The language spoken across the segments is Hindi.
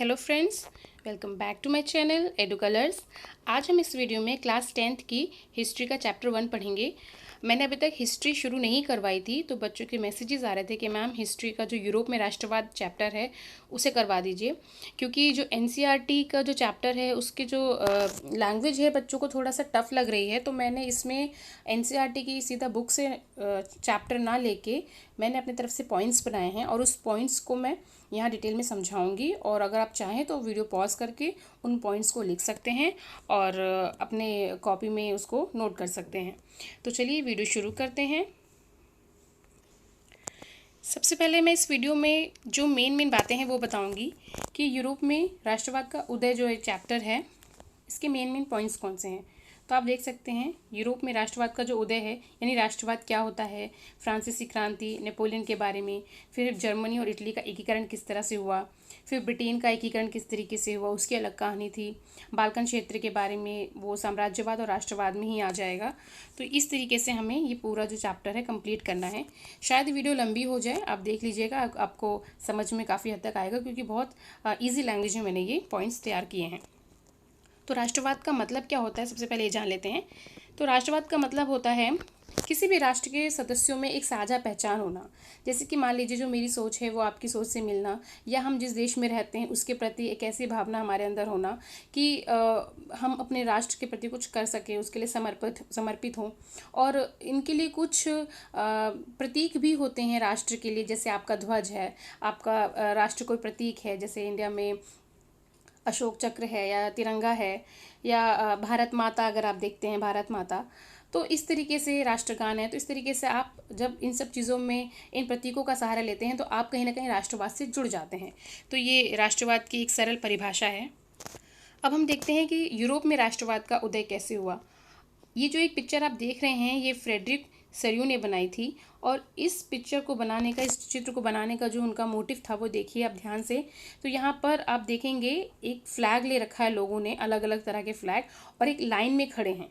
Hello friends, welcome back to my channel Edu Colours. आज हम इस वीडियो में क्लास 10th की हिस्ट्री का चैप्टर 1 पढ़ेंगे। मैंने अभी तक हिस्ट्री शुरू नहीं करवाई थी, तो बच्चों के मैसेजेस आ रहे थे कि मैम हिस्ट्री का जो यूरोप में राष्ट्रवाद चैप्टर है उसे करवा दीजिए, क्योंकि जो एनसीईआरटी का जो चैप्टर है उसकी जो लैंग्वेज है बच्चों को थोड़ा सा टफ लग रही है। तो मैंने इसमें एनसीईआरटी की सीधा बुक से चैप्टर ना लेके मैंने अपनी तरफ से पॉइंट्स बनाए हैं और उस पॉइंट्स को मैं यहाँ डिटेल में समझाऊंगी। और अगर आप चाहें तो वीडियो पॉज करके उन पॉइंट्स को लिख सकते हैं और अपने कॉपी में उसको नोट कर सकते हैं। तो चलिए वीडियो शुरू करते हैं। सबसे पहले मैं इस वीडियो में जो मेन बातें हैं वो बताऊंगी कि यूरोप में राष्ट्रवाद का उदय जो एक चैप्टर है इसके मेन पॉइंट्स कौन से हैं। तो आप देख सकते हैं यूरोप में राष्ट्रवाद का जो उदय है, यानी राष्ट्रवाद क्या होता है, फ्रांसीसी क्रांति, नेपोलियन के बारे में, फिर जर्मनी और इटली का एकीकरण किस तरह से हुआ, फिर ब्रिटेन का एकीकरण किस तरीके से हुआ, उसकी अलग कहानी थी। बाल्कन क्षेत्र के बारे में, वो साम्राज्यवाद और राष्ट्रवाद में ही आ जाएगा। तो इस तरीके से हमें ये पूरा जो चैप्टर है कंप्लीट करना है। शायद वीडियो लंबी हो जाए, आप देख लीजिएगा, आपको समझ में काफ़ी हद तक आएगा, क्योंकि बहुत ईजी लैंग्वेज में मैंने ये पॉइंट्स तैयार किए हैं। तो राष्ट्रवाद का मतलब क्या होता है, सबसे पहले ये जान लेते हैं। तो राष्ट्रवाद का मतलब होता है किसी भी राष्ट्र के सदस्यों में एक साझा पहचान होना। जैसे कि मान लीजिए जो मेरी सोच है वो आपकी सोच से मिलना, या हम जिस देश में रहते हैं उसके प्रति एक ऐसी भावना हमारे अंदर होना कि हम अपने राष्ट्र के प्रति कुछ कर सकें, उसके लिए समर्पित हों। और इनके लिए कुछ प्रतीक भी होते हैं राष्ट्र के लिए। जैसे आपका ध्वज है, आपका राष्ट्र कोई प्रतीक है, जैसे इंडिया में अशोक चक्र है या तिरंगा है, या भारत माता, अगर आप देखते हैं भारत माता। तो इस तरीके से राष्ट्रगान है। तो इस तरीके से आप जब इन सब चीज़ों में इन प्रतीकों का सहारा लेते हैं तो आप कहीं ना कहीं राष्ट्रवाद से जुड़ जाते हैं। तो ये राष्ट्रवाद की एक सरल परिभाषा है। अब हम देखते हैं कि यूरोप में राष्ट्रवाद का उदय कैसे हुआ। ये जो एक पिक्चर आप देख रहे हैं ये फ्रेडरिक सरियू ने बनाई थी, और इस पिक्चर को बनाने का, इस चित्र को बनाने का जो उनका मोटिव था वो देखिए आप ध्यान से। तो यहाँ पर आप देखेंगे एक फ्लैग ले रखा है लोगों ने, अलग अलग तरह के फ्लैग, और एक लाइन में खड़े हैं,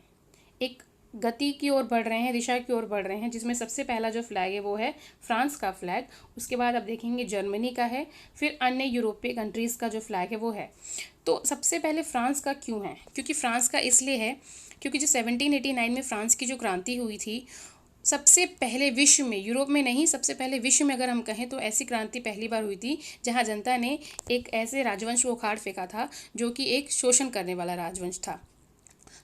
एक गति की ओर बढ़ रहे हैं, दिशा की ओर बढ़ रहे हैं, जिसमें सबसे पहला जो फ्लैग है वो है फ्रांस का फ्लैग। उसके बाद आप देखेंगे जर्मनी का है, फिर अन्य यूरोपीय कंट्रीज़ का जो फ्लैग है वो है। तो सबसे पहले फ्रांस का क्यों है, क्योंकि फ्रांस का इसलिए है क्योंकि जो 1789 में फ्रांस की जो क्रांति हुई थी, सबसे पहले विश्व में, यूरोप में नहीं, सबसे पहले विश्व में अगर हम कहें तो ऐसी क्रांति पहली बार हुई थी जहां जनता ने एक ऐसे राजवंश को उखाड़ फेंका था जो कि एक शोषण करने वाला राजवंश था।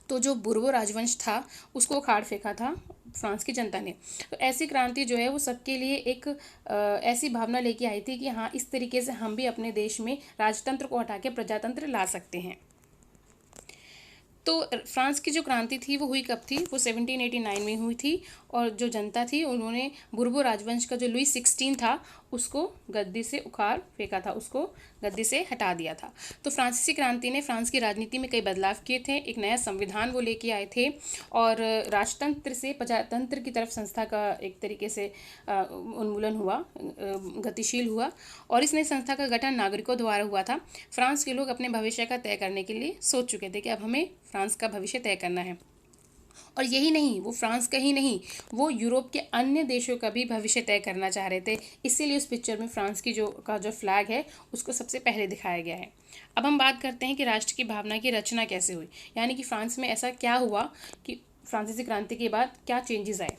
तो जो बुर्बो राजवंश था उसको उखाड़ फेंका था फ्रांस की जनता ने। तो ऐसी क्रांति जो है वो सबके लिए एक ऐसी भावना लेके आई थी कि हाँ, इस तरीके से हम भी अपने देश में राजतंत्र को हटा के प्रजातंत्र ला सकते हैं। तो फ्रांस की जो क्रांति थी वो हुई कब थी, वो 1789 में हुई थी। और जो जनता थी उन्होंने बुर्बो राजवंश का जो लुई 16 था उसको गद्दी से उखाड़ फेंका था, उसको गद्दी से हटा दिया था। तो फ्रांसीसी क्रांति ने फ्रांस की राजनीति में कई बदलाव किए थे। एक नया संविधान वो लेके आए थे, और राजतंत्र से प्रजातंत्र की तरफ संस्था का एक तरीके से उन्मूलन हुआ, गतिशील हुआ। और इस नई संस्था का गठन नागरिकों द्वारा हुआ था। फ्रांस के लोग अपने भविष्य का तय करने के लिए सोच चुके थे कि अब हमें फ्रांस का भविष्य तय करना है। और यही नहीं, वो फ्रांस का ही नहीं, वो यूरोप के अन्य देशों का भी भविष्य तय करना चाह रहे थे। इसीलिए उस पिक्चर में फ्रांस की जो फ्लैग है उसको सबसे पहले दिखाया गया है। अब हम बात करते हैं कि राष्ट्र की भावना की रचना कैसे हुई, यानी कि फ्रांस में ऐसा क्या हुआ कि फ्रांसीसी क्रांति के बाद क्या चेंजेस आए।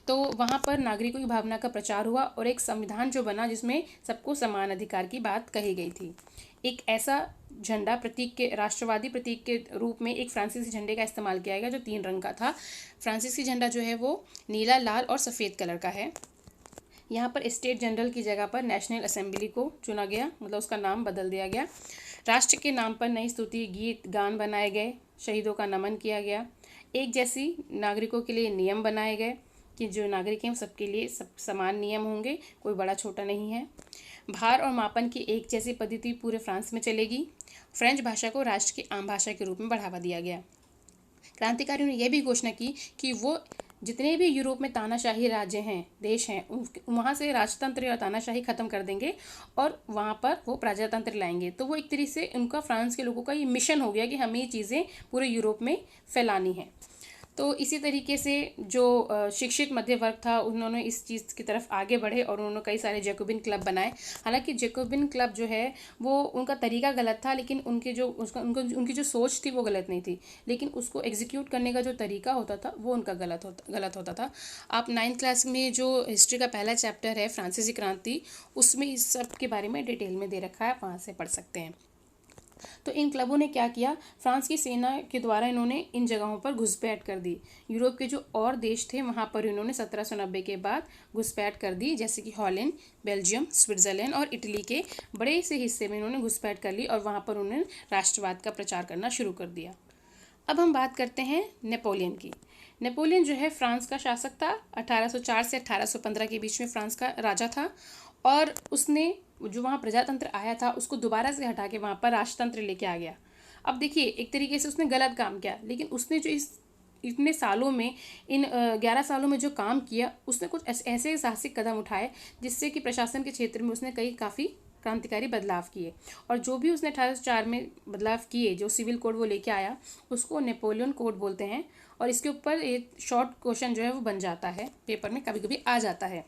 तो वहाँ पर नागरिकों की भावना का प्रचार हुआ और एक संविधान जो बना जिसमें सबको समान अधिकार की बात कही गई थी। एक ऐसा झंडा, प्रतीक के, राष्ट्रवादी प्रतीक के रूप में एक फ्रांसीसी झंडे का इस्तेमाल किया गया जो 3 रंग का था। फ्रांसीसी झंडा जो है वो नीला, लाल और सफ़ेद कलर का है। यहाँ पर स्टेट जनरल की जगह पर नेशनल असेंबली को चुना गया, मतलब उसका नाम बदल दिया गया। राष्ट्र के नाम पर नई स्तुति गीत गान बनाए गए, शहीदों का नमन किया गया। एक जैसी नागरिकों के लिए नियम बनाए गए कि जो नागरिक हैं सबके लिए सब समान नियम होंगे, कोई बड़ा छोटा नहीं है। भार और मापन की एक जैसी पद्धति पूरे फ्रांस में चलेगी। फ्रेंच भाषा को राष्ट्र की आम भाषा के रूप में बढ़ावा दिया गया। क्रांतिकारियों ने यह भी घोषणा की कि वो जितने भी यूरोप में तानाशाही राज्य हैं, देश हैं, वहाँ से राजतंत्र या तानाशाही खत्म कर देंगे और वहाँ पर वो प्रजातंत्र लाएंगे। तो वो एक तरीके से उनका, फ्रांस के लोगों का ये मिशन हो गया कि हमें ये चीज़ें पूरे यूरोप में फैलानी है। तो इसी तरीके से जो शिक्षित मध्य वर्ग था उन्होंने इस चीज़ की तरफ आगे बढ़े और उन्होंने कई सारे जैकोबिन क्लब बनाए। हालांकि जैकोबिन क्लब जो है वो उनका तरीका गलत था, लेकिन उनकी जो सोच थी वो गलत नहीं थी, लेकिन उसको एग्जीक्यूट करने का जो तरीका होता था वो उनका गलत होता था। आप 9th क्लास में जो हिस्ट्री का पहला चैप्टर है फ्रांसीसी क्रांति, उसमें इस सब के बारे में डिटेल में दे रखा है, वहाँ से पढ़ सकते हैं। तो इन क्लबों ने क्या किया, फ्रांस की सेना के द्वारा इन्होंने इन जगहों पर घुसपैठ कर दी। यूरोप के जो और देश थे वहाँ पर इन्होंने 1790 के बाद घुसपैठ कर दी, जैसे कि हॉलैंड, बेल्जियम, स्विट्जरलैंड और इटली के बड़े से हिस्से में इन्होंने घुसपैठ कर ली और वहाँ पर उन्होंने राष्ट्रवाद का प्रचार करना शुरू कर दिया। अब हम बात करते हैं नेपोलियन की। नेपोलियन जो है फ्रांस का शासक था। 1804 से 1815 के बीच में फ्रांस का राजा था और उसने जो वहाँ प्रजातंत्र आया था उसको दोबारा से हटा के वहाँ पर राजतंत्र लेके आ गया। अब देखिए, एक तरीके से उसने गलत काम किया, लेकिन उसने जो इतने सालों में, इन 11 सालों में जो काम किया, उसने कुछ ऐसे साहसिक कदम उठाए जिससे कि प्रशासन के क्षेत्र में उसने काफ़ी क्रांतिकारी बदलाव किए। और जो भी उसने 1804 में बदलाव किए, जो सिविल कोड वो लेके आया, उसको नेपोलियन कोड बोलते हैं। और इसके ऊपर एक शॉर्ट क्वेश्चन जो है वो बन जाता है, पेपर में कभी कभी आ जाता है।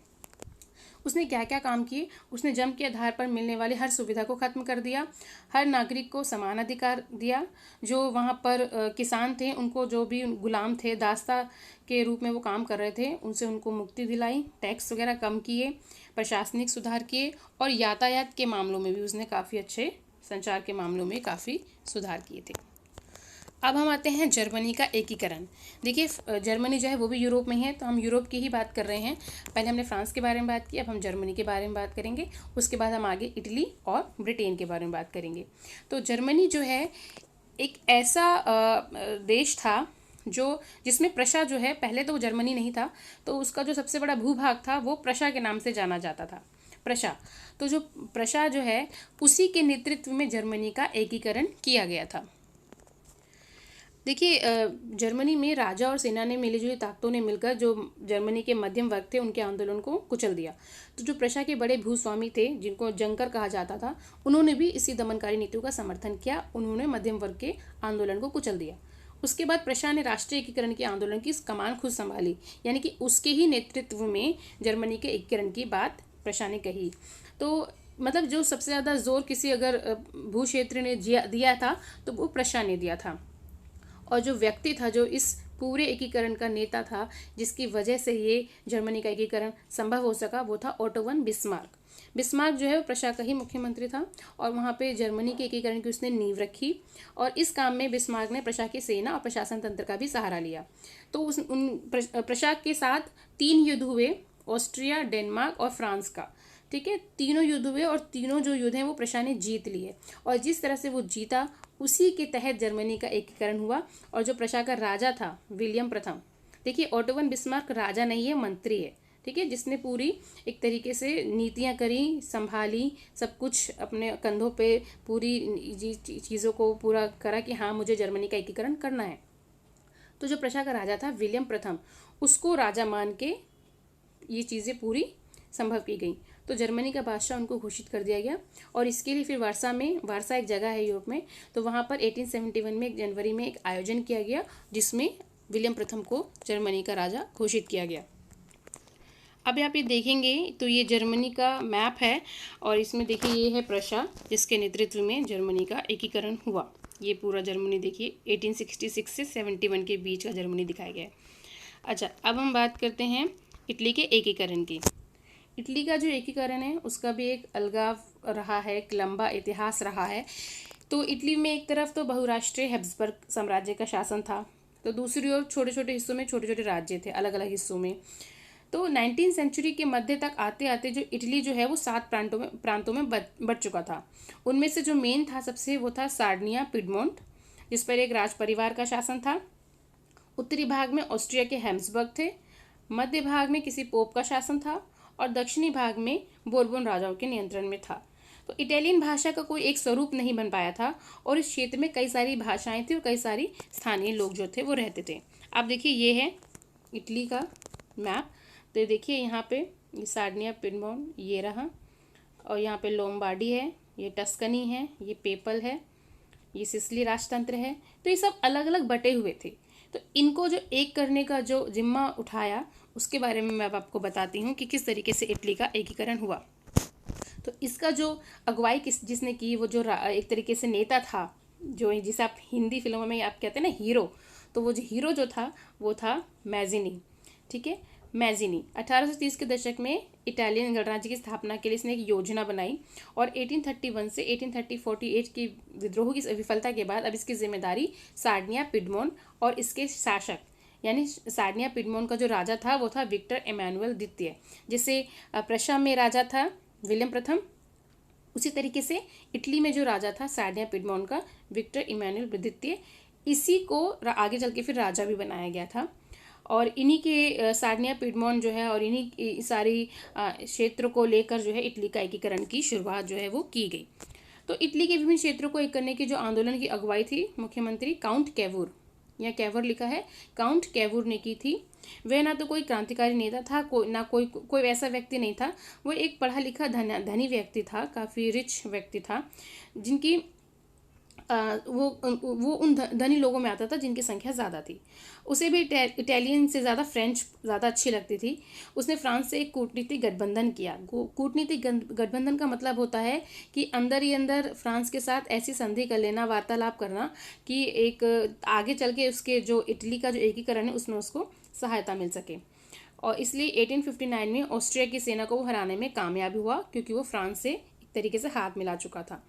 उसने क्या क्या काम किए, उसने जन्म के आधार पर मिलने वाली हर सुविधा को ख़त्म कर दिया, हर नागरिक को समान अधिकार दिया। जो वहाँ पर किसान थे, उनको जो भी गुलाम थे, दास्ता के रूप में वो काम कर रहे थे, उनसे उनको मुक्ति दिलाई, टैक्स वगैरह कम किए, प्रशासनिक सुधार किए और यातायात के मामलों में भी उसने काफ़ी अच्छे, संचार के मामलों में काफ़ी सुधार किए थे। अब हम आते हैं जर्मनी का एकीकरण। देखिए, जर्मनी जो है वो भी यूरोप में ही है, तो हम यूरोप की ही बात कर रहे हैं। पहले हमने फ्रांस के बारे में बात की, अब हम जर्मनी के बारे में बात करेंगे। उसके बाद हम आगे इटली और ब्रिटेन के बारे में बात करेंगे। तो जर्मनी जो है एक ऐसा देश था जिसमें प्रशा जो है, पहले तो वो जर्मनी नहीं था, तो उसका जो सबसे बड़ा भूभाग था वो प्रशा के नाम से जाना जाता था, प्रशा। तो जो प्रशा जो है, उसी के नेतृत्व में जर्मनी का एकीकरण किया गया था। देखिए, जर्मनी में राजा और सेना ने मिलीजुली ताकतों ने मिलकर जो जर्मनी के मध्यम वर्ग थे उनके आंदोलन को कुचल दिया। तो जो प्रशा के बड़े भूस्वामी थे, जिनको जंकर कहा जाता था, उन्होंने भी इसी दमनकारी नीतियों का समर्थन किया। उन्होंने मध्यम वर्ग के आंदोलन को कुचल दिया। उसके बाद प्रशा ने राष्ट्रीय एकीकरण के आंदोलन की कमान खुद संभाली, यानी कि उसके ही नेतृत्व में जर्मनी के एकीकरण की बात प्रशा ने कही। तो मतलब जो सबसे ज़्यादा जोर किसी अगर भू क्षेत्र ने दिया था तो वो प्रशा ने दिया था। और जो व्यक्ति था, जो इस पूरे एकीकरण का नेता था, जिसकी वजह से ये जर्मनी का एकीकरण संभव हो सका, वो था ओटो वन बिस्मार्क। बिस्मार्क जो है वो प्रशा का ही मुख्यमंत्री था और वहाँ पे जर्मनी के एकीकरण की उसने नींव रखी। और इस काम में बिस्मार्क ने प्रशा की सेना और प्रशासन तंत्र का भी सहारा लिया। तो प्रशा के साथ 3 युद्ध हुए, ऑस्ट्रिया, डेनमार्क और फ्रांस का। ठीक है, तीनों युद्ध हुए और तीनों जो युद्ध हैं वो प्रशा ने जीत लिए। और जिस तरह से वो जीता, उसी के तहत जर्मनी का एकीकरण हुआ। और जो प्रशा का राजा था, विलियम प्रथम, देखिए ओटो वन बिस्मार्क राजा नहीं है, मंत्री है। ठीक है, जिसने पूरी एक तरीके से नीतियां करी, संभाली, सब कुछ अपने कंधों पे पूरी चीज़ों को पूरा करा कि हाँ, मुझे जर्मनी का एकीकरण करना है। तो जो प्रशा का राजा था विलियम प्रथम, उसको राजा मान के ये चीज़ें पूरी संभव की गई। तो जर्मनी का बादशाह उनको घोषित कर दिया गया। और इसके लिए फिर वारसा एक जगह है यूरोप में, तो वहाँ पर 1871 में जनवरी में एक आयोजन किया गया, जिसमें विलियम प्रथम को जर्मनी का राजा घोषित किया गया। अब आप ये देखेंगे तो ये जर्मनी का मैप है और इसमें देखिए ये है प्रशा, जिसके नेतृत्व में जर्मनी का एकीकरण हुआ। ये पूरा जर्मनी देखिए 1866 से 71 के बीच का जर्मनी दिखाया गया है। अच्छा, अब हम बात करते हैं इटली के एकीकरण की। इटली का जो एकीकरण है उसका भी एक अलगाव रहा है, एक लंबा इतिहास रहा है। तो इटली में एक तरफ तो बहुराष्ट्रीय हैब्सबर्ग साम्राज्य का शासन था, तो दूसरी ओर छोटे छोटे हिस्सों में छोटे छोटे राज्य थे, अलग अलग हिस्सों में। तो 19वीं सेंचुरी के मध्य तक आते आते जो इटली जो है वो 7 प्रांतों में बढ़ चुका था। उनमें से जो मेन था सबसे, वो था सार्डिनिया पिडमोंट, जिस पर एक राज परिवार का शासन था। उत्तरी भाग में ऑस्ट्रिया के हैब्सबर्ग थे, मध्य भाग में किसी पोप का शासन था और दक्षिणी भाग में बोर्बोन राजाओं के नियंत्रण में था। तो इटालियन भाषा का कोई एक स्वरूप नहीं बन पाया था और इस क्षेत्र में कई सारी भाषाएं थी और कई सारी स्थानीय लोग जो थे वो रहते थे। आप देखिए ये है इटली का मैप। तो देखिए यहाँ पे ये सार्डिनिया पिडमोन ये रहा, और यहाँ पे लोम्बार्डी है, ये टस्कनी है, ये पेपल है, ये सिसिली राजतंत्र है। तो ये सब अलग अलग बटे हुए थे। तो इनको जो एक करने का जो जिम्मा उठाया उसके बारे में मैं अब आपको बताती हूँ कि किस तरीके से इटली का एकीकरण हुआ। तो इसका जो अगुवाई जिसने की, वो जो एक तरीके से नेता था, जो जिसे आप हिंदी फिल्मों में आप कहते हैं ना हीरो, तो वो जो हीरो जो था वो था मैजिनी। ठीक है, मैजिनी 1830 के दशक में इटालियन गणराज्य की स्थापना के लिए इसने एक योजना बनाई और 1831 से 1848 की विद्रोह की विफलता के बाद अब इसकी जिम्मेदारी सार्डिनिया पिडमोन और इसके शासक यानी सार्डिनिया पिडमोन का जो राजा था वो था विक्टर इमैनुअल द्वितीय। जैसे प्रशा में राजा था विलियम प्रथम, उसी तरीके से इटली में जो राजा था सार्डिनिया पिडमोन का विक्टर इमैनुअल द्वितीय, इसी को आगे चल के फिर राजा भी बनाया गया था। और इन्हीं के सार्डिनिया पिडमोन जो है और इन्हीं सारी क्षेत्र को लेकर जो है इटली का एकीकरण की शुरुआत जो है वो की गई। तो इटली के विभिन्न क्षेत्रों को एक करने की जो आंदोलन की अगुवाई थी मुख्यमंत्री काउंट कैवूर, या कैवर लिखा है, काउंट कैवूर ने की थी। वह ना तो कोई क्रांतिकारी नेता था, ना कोई वैसा व्यक्ति नहीं था। वो एक पढ़ा लिखा धनी व्यक्ति था, काफ़ी रिच व्यक्ति था, जिनकी वो उन धनी लोगों में आता था जिनकी संख्या ज़्यादा थी। उसे भी इटालियन से ज़्यादा फ्रेंच ज़्यादा अच्छी लगती थी। उसने फ्रांस से एक कूटनीतिक गठबंधन किया। कूटनीतिक गठबंधन का मतलब होता है कि अंदर ही अंदर फ्रांस के साथ ऐसी संधि कर लेना, वार्तालाप करना कि एक आगे चल के उसके जो इटली का जो एकीकरण है उसमें उसको सहायता मिल सके। और इसलिए 1859 में ऑस्ट्रिया की सेना को वो हराने में कामयाब हुआ, क्योंकि वो फ्रांस से एक तरीके से हाथ मिला चुका था।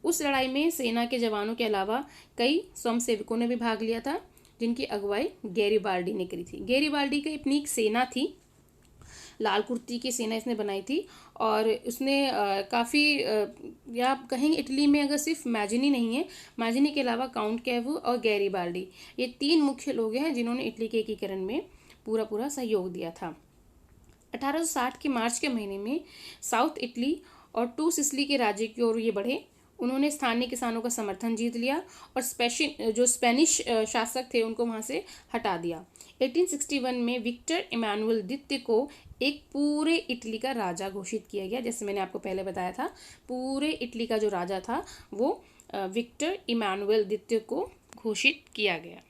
उस लड़ाई में सेना के जवानों के अलावा कई स्वयंसेवकों ने भी भाग लिया था, जिनकी अगुवाई गैरिबाल्डी ने करी थी। गैरिबाल्डी की अपनी एक सेना थी, लाल कुर्ती की सेना इसने बनाई थी। और उसने काफ़ी या कहेंगे इटली में अगर सिर्फ मैजिनी नहीं है, मैजिनी के अलावा काउंट कैवू और गैरिबाल्डी, ये तीन मुख्य लोग हैं जिन्होंने इटली के एकीकरण में पूरा सहयोग दिया था। 1860 के मार्च के महीने में साउथ इटली और टू सिसिली के राज्य की ओर ये बढ़े। उन्होंने स्थानीय किसानों का समर्थन जीत लिया और जो स्पेनिश शासक थे उनको वहाँ से हटा दिया। 1861 में विक्टर इमैनुअल द्वितीय को एक पूरे इटली का राजा घोषित किया गया। जैसे मैंने आपको पहले बताया था, पूरे इटली का जो राजा था वो विक्टर इमैनुअल द्वितीय को घोषित किया गया।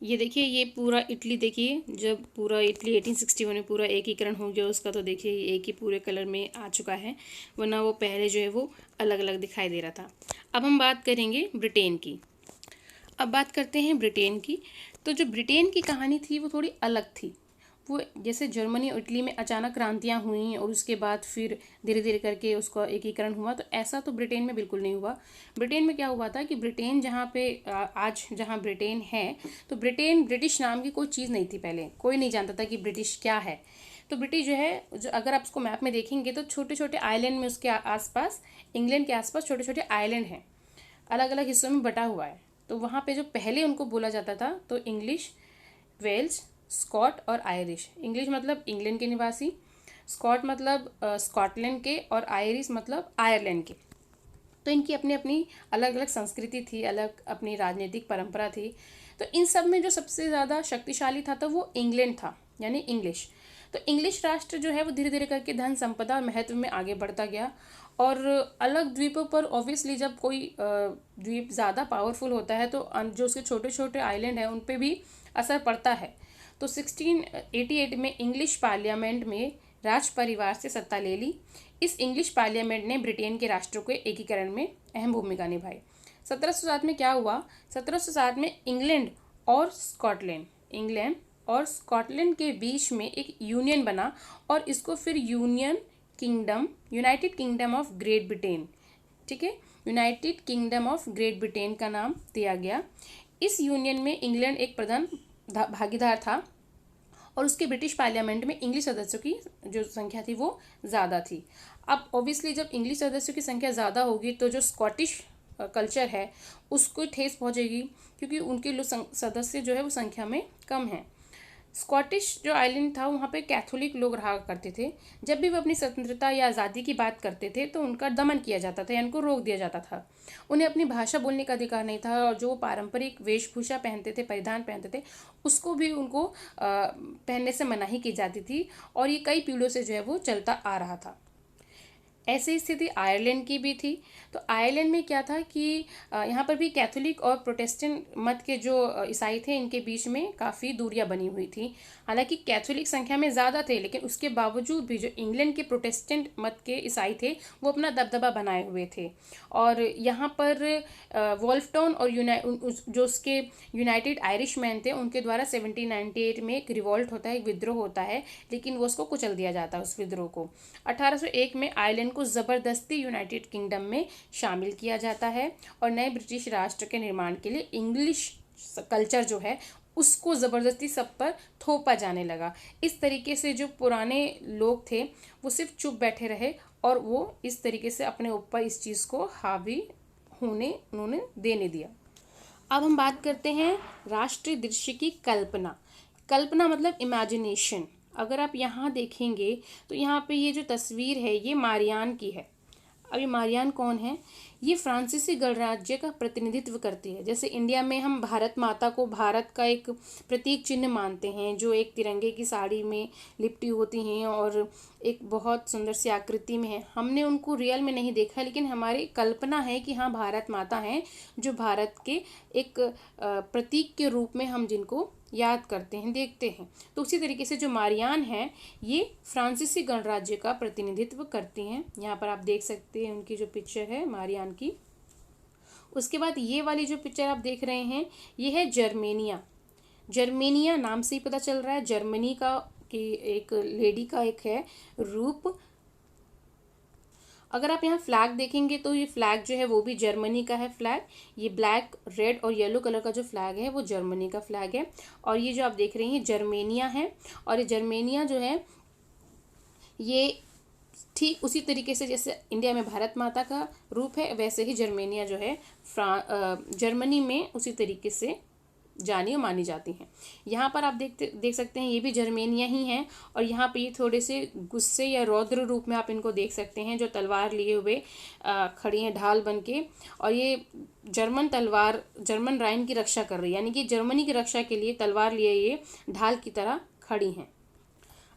ये देखिए, ये पूरा इटली देखिए, जब पूरा इटली 1861 में पूरा एकीकरण हो गया उसका, तो देखिए एक ही पूरे कलर में आ चुका है, वरना वो पहले जो है वो अलग अलग दिखाई दे रहा था। अब हम बात करेंगे ब्रिटेन की। अब बात करते हैं ब्रिटेन की। तो जो ब्रिटेन की कहानी थी वो थोड़ी अलग थी। वो जैसे जर्मनी और इटली में अचानक क्रांतियाँ हुई और उसके बाद फिर धीरे धीरे करके उसका एकीकरण हुआ, तो ऐसा तो ब्रिटेन में बिल्कुल नहीं हुआ। ब्रिटेन में क्या हुआ था कि ब्रिटेन जहाँ पे आज जहाँ ब्रिटेन है, तो ब्रिटिश नाम की कोई चीज़ नहीं थी। पहले कोई नहीं जानता था कि ब्रिटिश क्या है। तो ब्रिटिश जो है, जो अगर आप उसको मैप में देखेंगे तो छोटे छोटे आइलैंड में उसके आसपास, इंग्लैंड के आसपास छोटे छोटे आइलैंड हैं, अलग अलग हिस्सों में बटा हुआ है। तो वहाँ पे जो पहले उनको बोला जाता था तो इंग्लिश, वेल्स, स्कॉट और आयरिश। इंग्लिश मतलब इंग्लैंड के निवासी, स्कॉट मतलब स्कॉटलैंड के, और आयरिश मतलब आयरलैंड के। तो इनकी अपनी अपनी अलग अलग संस्कृति थी, अलग अपनी राजनीतिक परंपरा थी। तो इन सब में जो सबसे ज़्यादा शक्तिशाली था तो वो इंग्लैंड था, यानी इंग्लिश। तो इंग्लिश राष्ट्र जो है वो धीरे धीरे करके धन संपदा और महत्व में आगे बढ़ता गया। और अलग द्वीपों पर ऑब्वियसली जब कोई द्वीप ज़्यादा पावरफुल होता है तो जो उसके छोटे छोटे आइलैंड हैं उन पे भी असर पड़ता है। तो 1688 में इंग्लिश पार्लियामेंट में राज परिवार से सत्ता ले ली। इस इंग्लिश पार्लियामेंट ने ब्रिटेन के राष्ट्रों के एकीकरण में अहम भूमिका निभाई। 1707 में क्या हुआ? 1707 में इंग्लैंड और स्कॉटलैंड के बीच में एक यूनियन बना और इसको फिर United kingdom of great Britain, ठीक है, United kingdom of great Britain का नाम दिया गया। इस यूनियन में इंग्लैंड एक प्रधान भागीदार था और उसके ब्रिटिश पार्लियामेंट में इंग्लिश सदस्यों की जो संख्या थी वो ज़्यादा थी। अब ऑब्वियसली जब इंग्लिश सदस्यों की संख्या ज़्यादा होगी तो जो स्कॉटिश कल्चर है उसको ठेस पहुंचेगी, क्योंकि उनके लोग सदस्य जो है वो संख्या में कम हैं। स्कॉटिश जो आइलैंड था वहाँ पे कैथोलिक लोग रहा करते थे। जब भी वो अपनी स्वतंत्रता या आज़ादी की बात करते थे तो उनका दमन किया जाता था या उनको रोक दिया जाता था। उन्हें अपनी भाषा बोलने का अधिकार नहीं था और जो पारंपरिक वेशभूषा पहनते थे, परिधान पहनते थे, उसको भी उनको पहनने से मनाही की जाती थी और ये कई पीढ़ियों से जो है वो चलता आ रहा था। ऐसी स्थिति आयरलैंड की भी थी। तो आयरलैंड में क्या था कि यहाँ पर भी कैथोलिक और प्रोटेस्टेंट मत के जो ईसाई थे, इनके बीच में काफ़ी दूरियां बनी हुई थी। हालांकि कैथोलिक संख्या में ज़्यादा थे, लेकिन उसके बावजूद भी जो इंग्लैंड के प्रोटेस्टेंट मत के ईसाई थे वो अपना दबदबा बनाए हुए थे। और यहाँ पर वॉल्फटाउन और जो उसके यूनाइटेड आयरिश मैन थे, उनके द्वारा 1798 में एक रिवॉल्ट होता है, एक विद्रोह होता है, लेकिन वो उसको कुचल दिया जाता है, उस विद्रोह को। 1801 में आयरलैंड को ज़बरदस्ती यूनाइटेड किंगडम में शामिल किया जाता है और नए ब्रिटिश राष्ट्र के निर्माण के लिए इंग्लिश कल्चर जो है उसको ज़बरदस्ती सब पर थोपा जाने लगा। इस तरीके से जो पुराने लोग थे वो सिर्फ चुप बैठे रहे और वो इस तरीके से अपने ऊपर इस चीज़ को हावी होने उन्होंने देने दिया। अब हम बात करते हैं राष्ट्रीय दृश्य की कल्पना। कल्पना मतलब इमेजिनेशन। अगर आप यहाँ देखेंगे तो यहाँ पे ये जो तस्वीर है ये मारियान की है। अब ये मारियान कौन है? ये फ्रांसीसी गणराज्य का प्रतिनिधित्व करती है। जैसे इंडिया में हम भारत माता को भारत का एक प्रतीक चिन्ह मानते हैं, जो एक तिरंगे की साड़ी में लिपटी होती हैं और एक बहुत सुंदर सी आकृति में है। हमने उनको रियल में नहीं देखा, लेकिन हमारी कल्पना है कि हाँ भारत माता हैं, जो भारत के एक प्रतीक के रूप में हम जिनको याद करते हैं, देखते हैं। तो उसी तरीके से जो मारियान है ये फ्रांसीसी गणराज्य का प्रतिनिधित्व करती हैं। यहाँ पर आप देख सकते हैं उनकी जो पिक्चर है मारियान की। उसके बाद ये वाली जो पिक्चर आप देख रहे हैं ये है जर्मेनिया। जर्मेनिया नाम से ही पता चल रहा है जर्मनी का कि एक लेडी का एक है रूप। अगर आप यहाँ फ्लैग देखेंगे तो ये फ्लैग जो है वो भी जर्मनी का है फ्लैग। ये ब्लैक, रेड और येलो कलर का जो फ्लैग है वो जर्मनी का फ्लैग है। और ये जो आप देख रहे हैं जर्मेनिया है। और ये जर्मेनिया जो है ये ठीक उसी तरीके से जैसे इंडिया में भारत माता का रूप है, वैसे ही जर्मेनिया जो है जर्मनी में उसी तरीके से जानी और मानी जाती हैं। यहाँ पर आप देख सकते हैं ये भी जर्मेनिया ही हैं। और यहाँ पे ये थोड़े से गुस्से या रौद्र रूप में आप इनको देख सकते हैं, जो तलवार लिए हुए खड़ी हैं ढाल बन के। और ये जर्मन तलवार जर्मन राइन की रक्षा कर रही है, यानी कि जर्मनी की रक्षा के लिए तलवार लिए ये ढाल की तरह खड़ी हैं।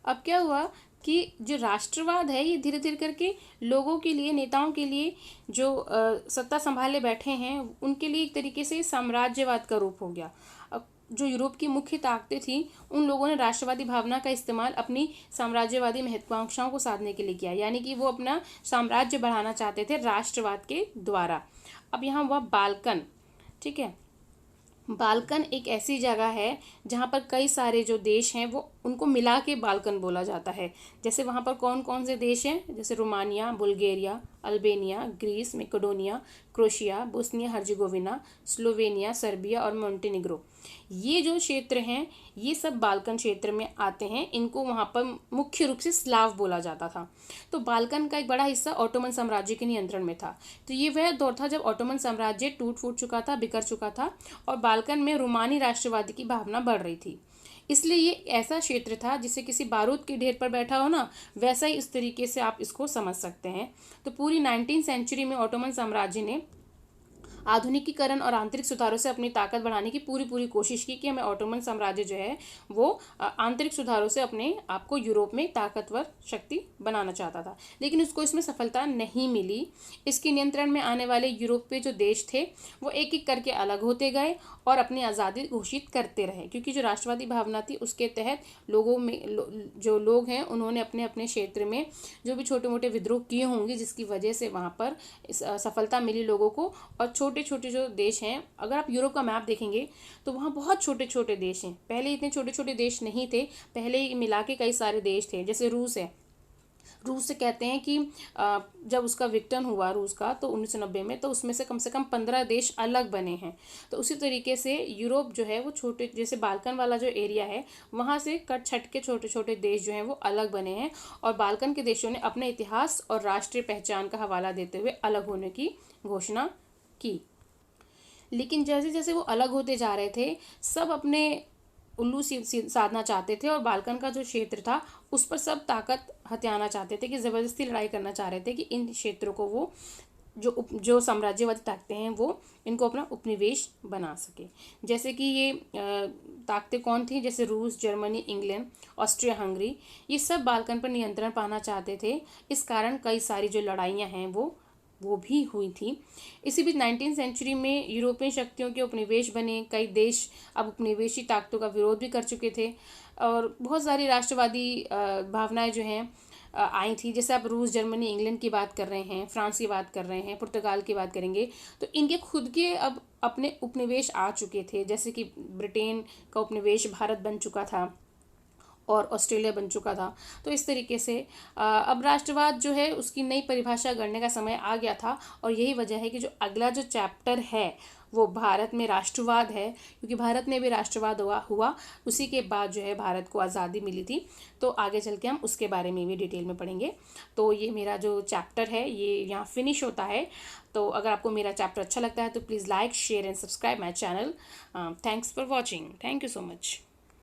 अब क्या हुआ कि जो राष्ट्रवाद है ये धीरे धीरे करके लोगों के लिए, नेताओं के लिए जो सत्ता संभाले बैठे हैं उनके लिए एक तरीके से साम्राज्यवाद का रूप हो गया। अब जो यूरोप की मुख्य ताकतें थी उन लोगों ने राष्ट्रवादी भावना का इस्तेमाल अपनी साम्राज्यवादी महत्वाकांक्षाओं को साधने के लिए किया, यानी कि वो अपना साम्राज्य बढ़ाना चाहते थे राष्ट्रवाद के द्वारा। अब यहाँ हुआ बाल्कन, ठीक है। बाल्कन एक ऐसी जगह है जहाँ पर कई सारे जो देश हैं वो उनको मिला के बाल्कन बोला जाता है। जैसे वहाँ पर कौन कौन से देश हैं, जैसे Romania, Bulgaria, Albania, Greece, Macedonia, Croatia, Bosnia Herzegovina, Slovenia, Serbia और मोंटेनिग्रो। ये जो क्षेत्र हैं ये सब बाल्कन क्षेत्र में आते हैं। इनको वहाँ पर मुख्य रूप से स्लाव बोला जाता था। तो बाल्कन का एक बड़ा हिस्सा ऑटोमन साम्राज्य के नियंत्रण में था। तो ये वह दौर था जब ऑटोमन साम्राज्य टूट फूट चुका था, बिखर चुका था और बाल्कन में रोमानी राष्ट्रवादी की भावना बढ़ रही थी। इसलिए ये ऐसा क्षेत्र था जिसे किसी बारूद के ढेर पर बैठा हो ना, वैसा ही इस तरीके से आप इसको समझ सकते हैं। तो पूरी 19वीं सेंचुरी में ऑटोमन साम्राज्य ने आधुनिकीकरण और आंतरिक सुधारों से अपनी ताकत बढ़ाने की पूरी कोशिश की कि हमें ऑटोमन साम्राज्य जो है वो आंतरिक सुधारों से अपने आप को यूरोप में ताकतवर शक्ति बनाना चाहता था, लेकिन उसको इसमें सफलता नहीं मिली। इसके नियंत्रण में आने वाले यूरोपीय जो देश थे वो एक एक करके अलग होते गए और अपनी आज़ादी घोषित करते रहे, क्योंकि जो राष्ट्रवादी भावना थी उसके तहत लोगों में जो लोग हैं उन्होंने अपने अपने क्षेत्र में जो भी छोटे मोटे विद्रोह किए होंगे, जिसकी वजह से वहाँ पर सफलता मिली लोगों को। और छोटे छोटे जो देश हैं, अगर आप यूरोप का मैप देखेंगे तो वहाँ बहुत छोटे छोटे देश हैं। पहले इतने छोटे छोटे देश नहीं थे, पहले मिला के कई सारे देश थे। जैसे रूस है, रूस से कहते हैं कि जब उसका विघटन हुआ रूस का तो 1990 में, तो उसमें से कम 15 देश अलग बने हैं। तो उसी तरीके से यूरोप जो है वो छोटे, जैसे बाल्कन वाला जो एरिया है वहाँ से कट छट के छोटे छोटे देश जो हैं वो अलग बने हैं। और बाल्कन के देशों ने अपने इतिहास और राष्ट्रीय पहचान का हवाला देते हुए अलग होने की घोषणा की। लेकिन जैसे जैसे वो अलग होते जा रहे थे सब अपने उल्लू साधना चाहते थे और बाल्कन का जो क्षेत्र था उस पर सब ताकत हथियाना चाहते थे, कि ज़बरदस्ती लड़ाई करना चाह रहे थे कि इन क्षेत्रों को वो जो साम्राज्यवादी ताकतें हैं वो इनको अपना उपनिवेश बना सके। जैसे कि ये ताकतें कौन थी, जैसे रूस, जर्मनी, इंग्लैंड, ऑस्ट्रिया हंगरी, ये सब बाल्कन पर नियंत्रण पाना चाहते थे। इस कारण कई सारी जो लड़ाइयाँ हैं वो भी हुई थी। इसी बीच 19वीं सेंचुरी में यूरोपियन शक्तियों के उपनिवेश बने। कई देश अब उपनिवेशी ताकतों का विरोध भी कर चुके थे और बहुत सारी राष्ट्रवादी भावनाएं जो हैं आई थी। जैसे आप रूस, जर्मनी, इंग्लैंड की बात कर रहे हैं, फ्रांस की बात कर रहे हैं, पुर्तगाल की बात करेंगे, तो इनके खुद के अब अपने उपनिवेश आ चुके थे। जैसे कि ब्रिटेन का उपनिवेश भारत बन चुका था और ऑस्ट्रेलिया बन चुका था। तो इस तरीके से अब राष्ट्रवाद जो है उसकी नई परिभाषा गढ़ने का समय आ गया था। और यही वजह है कि जो अगला जो चैप्टर है वो भारत में राष्ट्रवाद है, क्योंकि भारत में भी राष्ट्रवाद हुआ उसी के बाद जो है भारत को आज़ादी मिली थी। तो आगे चल के हम उसके बारे में भी डिटेल में पढ़ेंगे। तो ये मेरा जो चैप्टर है ये यहाँ फिनिश होता है। तो अगर आपको मेरा चैप्टर अच्छा लगता है तो please like, share and subscribe my channel. Thanks for watching. Thank you so much.